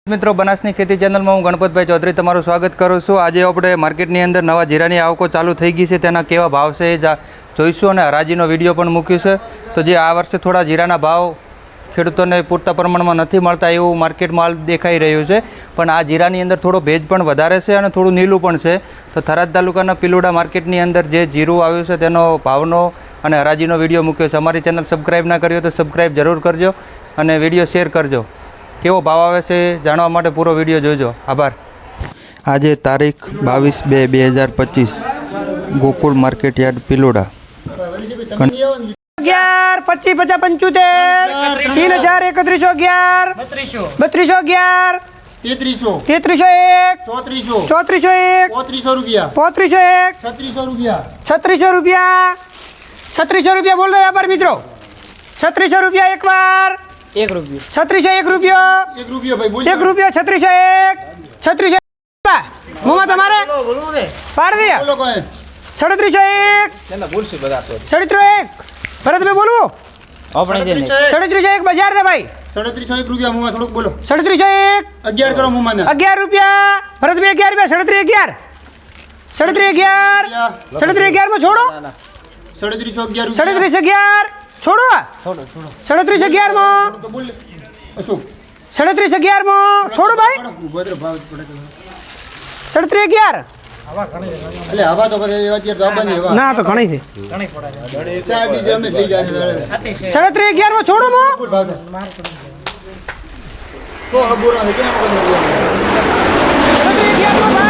મિત્રો બનાસની ખેતી ચેનલમાં હું ગણપતભાઈ ચૌધરી તમારું સ્વાગત કરું છું। આજે આપણે માર્કેટની અંદર નવા જીરાની આવકો ચાલુ થઈ ગઈ છે, તેના કેવા ભાવ છે એ જોઈશું અને હરાજીનો વિડીયો પણ મૂક્યું છે। તો જે આ વર્ષે થોડા જીરાના ભાવ ખેડૂતોને પૂરતા પ્રમાણમાં નથી મળતા એવું માર્કેટમાં દેખાઈ રહ્યું છે, પણ આ જીરાની અંદર થોડો ભેજ પણ વધારે છે અને થોડું નીલું પણ છે। તો થરાદ તાલુકાના પિલુડા માર્કેટની અંદર જે જીરું આવ્યું છે તેનો ભાવનો અને હરાજીનો વિડીયો મૂક્યો છે। અમારી ચેનલ સબસ્ક્રાઈબ ના કરી હોય તો સબસ્ક્રાઈબ જરૂર કરજો અને વિડીયો શેર કરજો। કેવો ભાવ આવે છે જાણવા માટે પૂરો વિડીયો જોજો। આભાર। આજે તારીખ 22/2/2025 ગોકુળ માર્કેટ યાર્ડ પિલોડા। 11 25 50 75 3000 3111 3211 3301 3401 3600 રૂપિયા 3600 રૂપિયા બોલ દો વ્યાપાર મિત્રો। 3600 રૂપિયા એક વાર 1 રૂપિયો 3601 રૂપિયો 1 રૂપિયો 3601 મોમાં તમારે પાડ દે 3701 3701 ભરતભાઈ બોલવું આપણે 3701 બજાર દે ભાઈ 3701 રૂપિયા મોમાં થોડુંક બોલો 3701 11 કરો મોમાં 11 રૂપિયા ભરતભાઈ 11 રૂપિયા 3711 માં છોડો 3711 છોડો 3711 માં 3711 માં છોડો ભાઈ 3711 એટલે હવા તો પછી એવા છે તો આબાની હવા ના તો ઘણી છે 3711 માં છોડો મો તો હબુરા ને કેમ 3711 માં